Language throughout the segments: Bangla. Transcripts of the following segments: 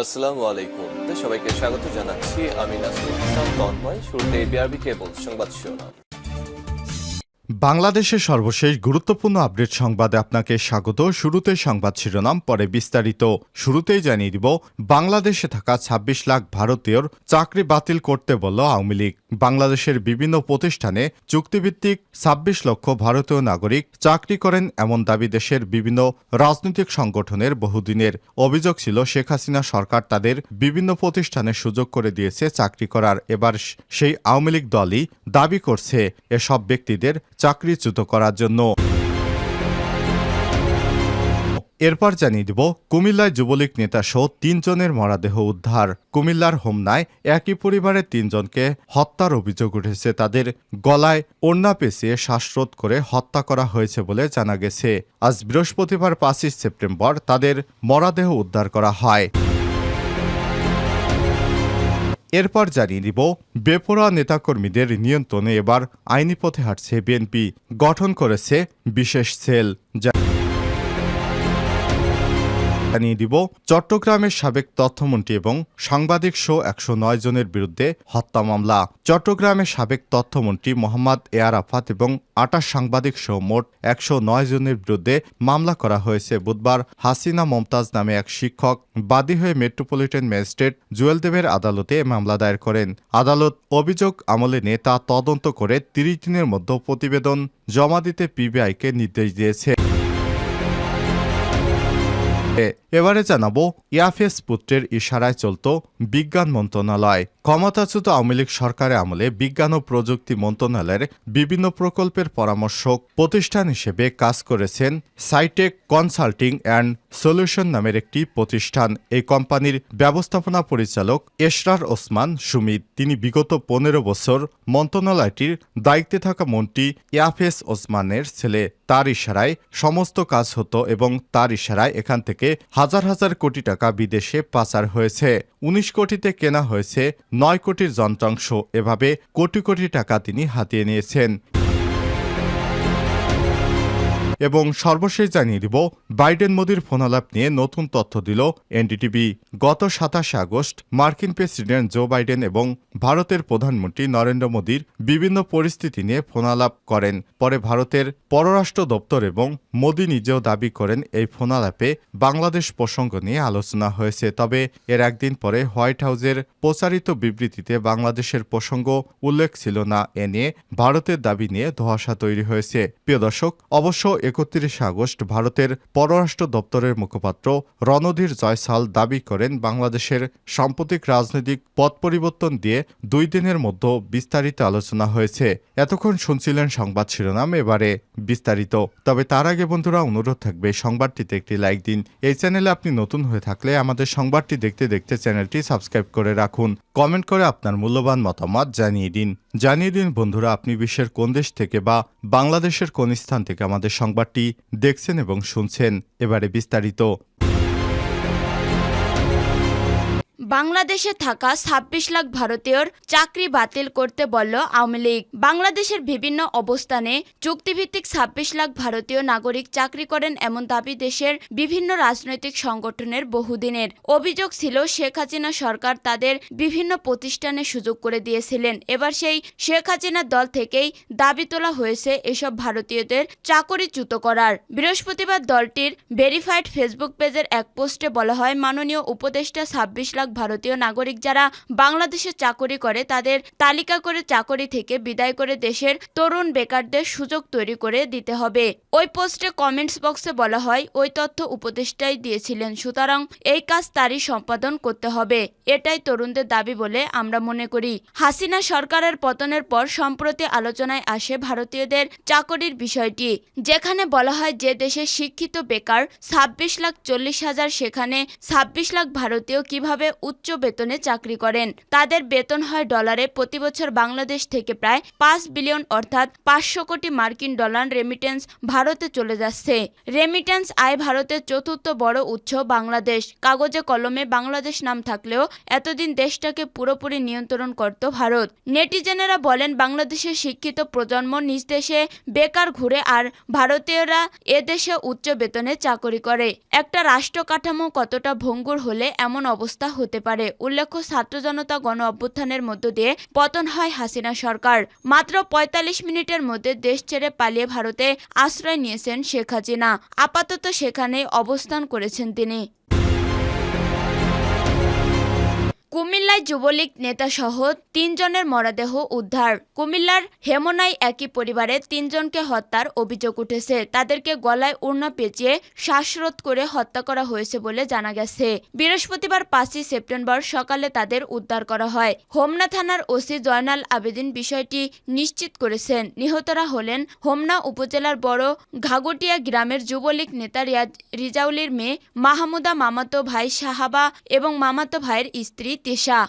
আসসালামু আলাইকুম। সবাইকে স্বাগত জানাচ্ছি। আমি নাসরুল ইসলাম তন্ময়। শুরুতে বিআরবি কেবল সংবাদ শিরোনাম। বাংলাদেশের সর্বশেষ গুরুত্বপূর্ণ আপডেট সংবাদে আপনাকে স্বাগত। শুরুতে সংবাদ শিরোনাম, পরে বিস্তারিত। শুরুতেই জানিয়ে দিব, বাংলাদেশে থাকা ২৬ লাখ ভারতীয়র চাকরি বাতিল করতে বলল আওয়ামী লীগ। বাংলাদেশের বিভিন্ন প্রতিষ্ঠানে চুক্তিভিত্তিক ২৬ লক্ষ ভারতীয় নাগরিক চাকরি করেন এমন দাবি দেশের বিভিন্ন রাজনৈতিক সংগঠনের বহুদিনের। অভিযোগ ছিল শেখ হাসিনা সরকার তাদের বিভিন্ন প্রতিষ্ঠানে সুযোগ করে দিয়েছে চাকরি করার। এবার সেই আওয়ামী লীগ দলই দাবি করছে এসব ব্যক্তিদের চাকরিচ্যুত করার জন্য। এরপর জানিয়ে দিব, কুমিল্লায় যুবলীগ নেতাসহ ৩ জনের মরদেহ উদ্ধার। কুমিল্লার হোমনায় একই পরিবারের ৩ জনকে হত্যার অভিযোগ উঠেছে। তাদের গলায় ওড়না পেঁচিয়ে শ্বাসরোধ করে হত্যা করা হয়েছে বলে জানা গেছে। আজ বৃহস্পতিবার ৫ই সেপ্টেম্বর তাদের মরদেহ উদ্ধার করা হয়। এরপর জানিয়ে দিব, বেপরোয়া নেতাকর্মীদের নিয়ন্ত্রণে এবার আইনি পথে হাঁটছে বিএনপি। গঠন করেছে বিশেষ সেল। জানিয়ে দিব, চট্টগ্রামের সাবেক তথ্যমন্ত্রী এবং সাংবাদিক সহ ১০৯ জনের বিরুদ্ধে হত্যা মামলা। চট্টগ্রামের সাবেক তথ্যমন্ত্রী মোহাম্মদ এ আরাফাত এবং ২৮ সাংবাদিক সহ মোট ১০৯ জনের বিরুদ্ধে মামলা করা হয়েছে। বুধবার হাসিনা মমতাজ নামে এক শিক্ষক বাদী হয়ে মেট্রোপলিটন ম্যাজিস্ট্রেট জুয়েল দেবের আদালতে মামলা দায়ের করেন। আদালত অভিযোগ আমলে নিয়ে তা তদন্ত করে ৩০ দিনের মধ্যে প্রতিবেদন জমা দিতে পিবিআইকে নির্দেশ দিয়েছে। এবারে জানাবো, ইয়াফেস পুত্রের ইশারায় চলত বিজ্ঞান মন্ত্রণালয়। ক্ষমতাচ্যুত আওয়ামী লীগ সরকারের আমলে বিজ্ঞান ও প্রযুক্তি মন্ত্রণালয়ের বিভিন্ন প্রকল্পের পরামর্শক প্রতিষ্ঠান হিসেবে কাজ করেছেন সাইটেক কনসাল্টিং অ্যান্ড সলিউশন নামের একটি প্রতিষ্ঠান। এই কোম্পানির ব্যবস্থাপনা পরিচালক এশরার ওসমান সুমিত। তিনি বিগত ১৫ বছর মন্ত্রণালয়টির দায়িত্বে থাকা মন্ত্রী ইয়াফেস ওসমানের ছেলে। তার ইশারায় সমস্ত কাজ হতো এবং তার ইশারায় এখান থেকে হাজার হাজার কোটি টাকা বিদেশে পাচার হয়েছে। ১৯ কোটিতে কেনা হয়েছে ৯ কোটির যন্ত্রাংশ। এভাবে কোটি কোটি টাকা তিনি হাতিয়ে নিয়েছেন। এবং সর্বশেষ জানিয়ে দিব, বাইডেন মোদির ফোনালাপ নিয়ে নতুন তথ্য দিল এনডিটিভি। গত ২৭ আগস্ট মার্কিন প্রেসিডেন্ট জো বাইডেন এবং ভারতের প্রধানমন্ত্রী নরেন্দ্র মোদির বিভিন্ন পরিস্থিতি নিয়ে ফোনালাপ করেন। পরে ভারতের পররাষ্ট্র দপ্তর এবং মোদি নিজেও দাবি করেন এই ফোনালাপে বাংলাদেশ প্রসঙ্গ নিয়ে আলোচনা হয়েছে। তবে এর একদিন পরে হোয়াইট হাউসের প্রচারিত বিবৃতিতে বাংলাদেশের প্রসঙ্গ উল্লেখ ছিল না। এ নিয়ে ভারতের দাবি নিয়ে ধোঁয়াশা তৈরি হয়েছে। প্রিয় দর্শক, অবশ্য ৩১ আগস্ট ভারতের পররাষ্ট্র দপ্তরের মুখপাত্র রণধীর জয়সাল দাবি করেন বাংলাদেশের সাম্প্রতিক রাজনৈতিক পথ পরিবর্তন দিয়ে ২ দিনের মধ্যে বিস্তারিত আলোচনা হয়েছে। এতক্ষণ শুনছিলেন সংবাদ শিরোনাম, এবারে বিস্তারিত। তবে তার আগে বন্ধুরা, অনুরোধ থাকবে সংবাদটিতে একটি লাইক দিন। এই চ্যানেলে আপনি নতুন হয়ে থাকলে আমাদের সংবাদটি দেখতে দেখতে চ্যানেলটি সাবস্ক্রাইব করে রাখুন। কমেন্ট করে আপনার মূল্যবান মতামত জানিয়ে দিন বন্ধুরা, আপনি বিশ্বের কোন দেশ থেকে বা বাংলাদেশের কোন স্থান থেকে আমাদের সংবাদটি দেখছেন এবং শুনছেন। এবারে বিস্তারিত। বাংলাদেশে থাকা ২৬ লাখ ভারতীয়র চাকরি বাতিল করতে বলল আওয়ামী লীগ। বাংলাদেশের বিভিন্ন অবস্থানে চুক্তিভিত্তিক ২৬ লাখ ভারতীয় নাগরিক চাকরি করেন এমন দাবি দেশের বিভিন্ন রাজনৈতিক সংগঠনের বহুদিনের। অভিযোগ ছিল শেখ হাসিনা সরকার তাদের বিভিন্ন প্রতিষ্ঠানে সুযোগ করে দিয়েছিলেন। এবার সেই শেখ হাসিনার দল থেকেই দাবি তোলা হয়েছে এসব ভারতীয়দের চাকরিচ্যুত করার। বৃহস্পতিবার দলটির ভেরিফাইড ফেসবুক পেজের এক পোস্টে বলা হয়, মাননীয় উপদেষ্টা ২৬ লাখ ভারতীয় নাগরিক যারা বাংলাদেশে চাকরি করে তাদের তালিকা করে চাকরি থেকে বিদায় করে দেশের তরুণ বেকারদের সুযোগ তৈরি করে দিতে হবে। ওই পোস্টে কমেন্টস বক্সে বলা হয়, ওই তথ্য উপদেষ্টাই দিয়েছিলেন, সুতরাং এই কাজ তারই সম্পাদন করতে হবে। এটাই তরুণদের দাবি বলে আমরা মনে করি। হাসিনা সরকারের পতনের পর সম্প্রতি আলোচনায় আসে ভারতীয়দের চাকরির বিষয়টি, যেখানে বলা হয় যে দেশে শিক্ষিত বেকার ২৬ লাখ ৪০ হাজার, সেখানে ২৬ লাখ ভারতীয় কিভাবে উচ্চ বেতনে চাকরি করেন। তাদের বেতন হয় ডলারে। প্রতি বছর বাংলাদেশ থেকে প্রায় 5 বিলিয়ন অর্থাৎ 500 কোটি মার্কিন ডলার রেমিটেন্স ভারতে চলে যাচ্ছে। রেমিটেন্স আয় ভারতের চতুর্থ বড় উৎস বাংলাদেশ। কাগজে কলমে বাংলাদেশ নাম থাকলেও এতদিন দেশটাকে পুরোপুরি নিয়ন্ত্রণ করত ভারত। নেটিজেনেরা বলেন বাংলাদেশের শিক্ষিত প্রজন্ম নিজ দেশে বেকার ঘুরে আর ভারতীয়রা এদেশে উচ্চ বেতনে চাকরি করে। একটা রাষ্ট্র কাঠামো কতটা ভঙ্গুর হলে এমন অবস্থা হতে পারে। উল্লেখ্য, ছাত্র জনতা গণ অভ্যুত্থানের মধ্য দিয়ে পতন হয় হাসিনা সরকার। মাত্র 45 মিনিটের মধ্যে দেশ ছেড়ে পালিয়ে ভারতে আশ্রয় নিয়েছেন শেখ হাসিনা। আপাতত সেখানেই অবস্থান করেছেন তিনি। কুমিল্লায় যুবলীগ নেতাসহ 3 জনের মরদেহ উদ্ধার। কুমিল্লার হেমনায় একই পরিবারের 3 জনকে হত্যার অভিযোগ উঠেছে। তাদেরকে গলায় ওড়না পেঁচিয়ে শ্বাসরোধ করে হত্যা করা হয়েছে বলে জানা গেছে। বৃহস্পতিবার 5 সেপ্টেম্বর সকালে তাদের উদ্ধার করা হয়। হোমনা থানার ওসি জয়নাল আবেদিন বিষয়টি নিশ্চিত করেছেন। নিহতরা হলেন হোমনা উপজেলার বড় ঘাগটিয়া গ্রামের যুবলীগ নেতা রিজাউলের মেয়ে মাহমুদা, মামাতো ভাই সাহাবা এবং মামাতো ভাইয়ের স্ত্রী তেশা।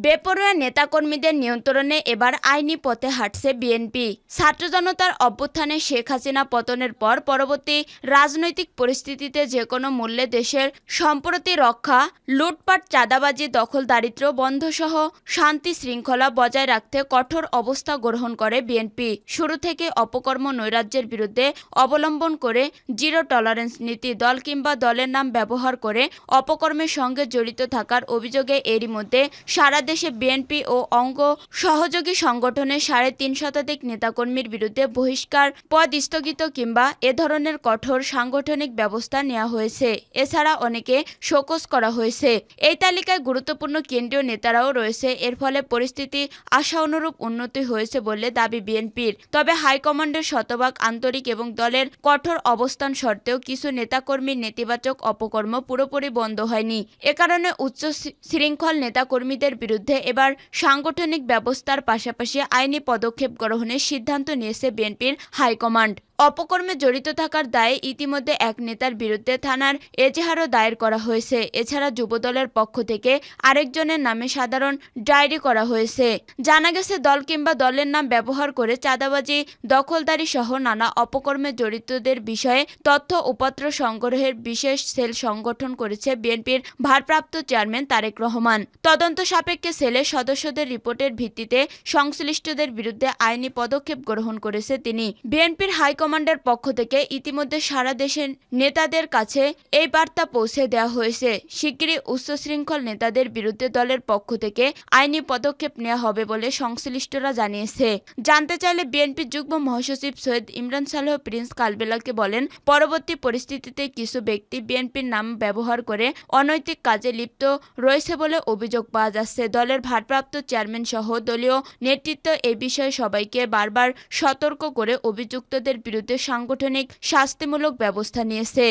বেপরোয়া নেতাকর্মীদের নিয়ন্ত্রণে এবার আইনি পথে হাঁটছে বিএনপি। ছাত্র জনতার অভ্যুত্থানে শেখ হাসিনা পতনের পর পরবর্তী রাজনৈতিক পরিস্থিতিতে যেকোনো মূল্যে দেশের সম্প্রতি রক্ষা, লুটপাট, চাঁদাবাজি, দখলদারিত্ব বন্ধসহ শান্তি শৃঙ্খলা বজায় রাখতে কঠোর অবস্থা গ্রহণ করে বিএনপি। শুরু থেকে অপকর্ম নৈরাজ্যের বিরুদ্ধে অবলম্বন করে জিরো টলারেন্স নীতি, দল কিংবা দলের নাম ব্যবহার করে অপকর্মের সঙ্গে জড়িত থাকার অভিযোগে এরই মধ্যে সারা দেশে বিএনপি ও অঙ্গ সহযোগী সংগঠনের 3.5 শতাধিক নেতাকর্মীর বিরুদ্ধে বহিষ্কার, পদ স্থগিত কিংবা এ ধরনের কঠোর সাংগঠনিক ব্যবস্থা নেওয়া হয়েছে। এছাড়া অনেকে শোকজ করা হয়েছে। এই তালিকায় গুরুত্বপূর্ণ কেন্দ্রীয় নেতারাও রয়েছে। এর ফলে পরিস্থিতি আশা অনুরূপ উন্নতি হয়েছে বলে দাবি বিএনপির। তবে হাইকমান্ডের শতভাগ আন্তরিক এবং দলের কঠোর অবস্থান সত্ত্বেও কিছু নেতাকর্মীর নেতিবাচক অপকর্ম পুরোপুরি বন্ধ হয়নি। এ কারণে উচ্চ শৃঙ্খল নেতাকর্মীদের বিরুদ্ধে এবার সাংগঠনিক ব্যবস্থার পাশাপাশি আইনি পদক্ষেপ গ্রহণের সিদ্ধান্ত নিয়েছে বিএনপির হাইকমান্ড। অপকর্মে জড়িত থাকার দায়ে ইতিমধ্যে এক নেতার বিরুদ্ধে থানার এজাহারও দায়ের করা হয়েছে। এছাড়া যুবদলের পক্ষ থেকে আরেকজনের নামে সাধারণ ডায়েরি করা হয়েছে। জানা গেছে, দল কিংবা দলের নাম ব্যবহার করে চাঁদাবাজি, দখলদারি সহ নানা অপকর্মে জড়িতদের বিষয়ে তথ্য উপাত্র সংগ্রহের বিশেষ সেল সংগঠন করেছে বিএনপির ভারপ্রাপ্ত চেয়ারম্যান তারেক রহমান। তদন্ত সাপেক্ষে সেলের সদস্যদের রিপোর্টের ভিত্তিতে সংশ্লিষ্টদের বিরুদ্ধে আইনি পদক্ষেপ গ্রহণ করেছে তিনি। বিএনপির হাইকমান্ডের পক্ষ থেকে ইতিমধ্যে সারা দেশের নেতাদের কাছে এই বার্তা পৌঁছে দেওয়া হয়েছে। শিগগিরই উচ্চশৃঙ্খল নেতাদের বিরুদ্ধে দলের পক্ষ থেকে আইনি পদক্ষেপ নেওয়া হবে বলে সংশ্লিষ্টরা জানিয়েছে। জানতে চাইলে বিএনপির যুগ্ম মহাসচিব সৈয়দ ইমরান সালেহ প্রিন্স কালবেলাকে বলেন, পরবর্তী পরিস্থিতিতে কিছু ব্যক্তি বিএনপির নাম ব্যবহার করে অনৈতিক কাজে লিপ্ত রয়েছে বলে অভিযোগ পাওয়া যাচ্ছে। দলের ভারপ্রাপ্ত চেয়ারম্যান সহ দলীয় নেতৃত্ব এই বিষয়ে সবাইকে বারবার সতর্ক করে অভিযুক্তদের বিরুদ্ধে সাংগঠনিক শাস্তিমূলক ব্যবস্থা নিয়েছে।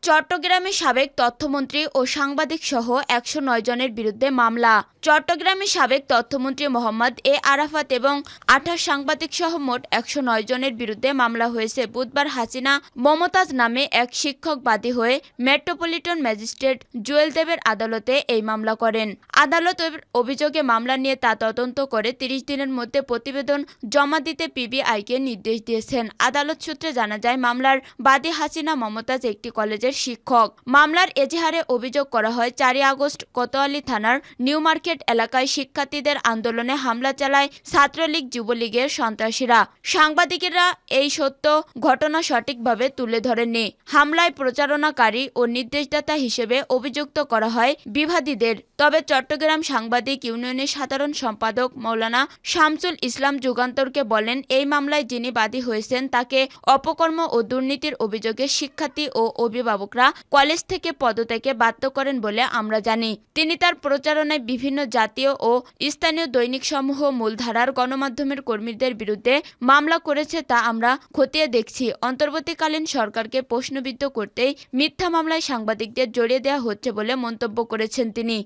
চট্টগ্রামে সাবেক তথ্যমন্ত্রী ও সাংবাদিক সহ 109 জনের বিরুদ্ধে মামলা। চট্টগ্রামে সাবেক তথ্যমন্ত্রী মোহাম্মদ এ আরাফাত এবং 28 সাংবাদিক সহ মোট 109 জনের বিরুদ্ধে মামলা হয়েছে। বুধবার হাসিনা মমতাজ নামে এক শিক্ষক বাদী হয়ে মেট্রোপলিটন ম্যাজিস্ট্রেট জুয়েল দেবের আদালতে এই মামলা করেন। আদালত অভিযোগে মামলা নিয়ে তা তদন্ত করে 30 দিনের মধ্যে প্রতিবেদন জমা দিতে পিবিআইকে নির্দেশ দিয়েছেন। আদালত সূত্রে জানা যায়, মামলার বাদী হাসিনা মমতাজ একটি কলেজের শিক্ষক। মামলার এজাহারে অভিযোগ করা হয়, 4 আগস্ট কোতোয়ালি থানার নিউ মার্কেট এলাকায় শিক্ষার্থীদের আন্দোলনে হামলা চালায় ছাত্রলীগ যুবলীগের সন্ত্রাসীরা। সাংবাদিকেরা এই সত্য ঘটনা সঠিকভাবে তুলে ধরেননি। হামলায় প্রচারণাকারী ও নির্দেশদাতা হিসেবে অভিযুক্ত করা হয় বিবাদীদের। তবে চট্টগ্রাম সাংবাদিক ইউনিয়নের সাধারণ সম্পাদক মৌলানা শামসুল ইসলাম যুগান্তরকে বলেন, এই মামলায় যিনি বাদী হয়েছেন তাকে অপকর্ম ও দুর্নীতির অভিযোগে শিক্ষার্থী ও অভিভাবকরা কলেজ থেকে পদত্যাগে বাধ্য করেন বলে আমরা জানি। তিনি তার প্রচারণায় বিভিন্ন জাতীয় ও স্থানীয় দৈনিকসমূহ মূলধারার গণমাধ্যমের কর্মীদের বিরুদ্ধে মামলা করেছে, তা আমরা খতিয়ে দেখছি। অন্তর্বর্তীকালীন সরকারকে প্রশ্নবিদ্ধ করতেই মিথ্যা মামলায় সাংবাদিকদের জড়িয়ে দেওয়া হচ্ছে বলে মন্তব্য করেছেন তিনি।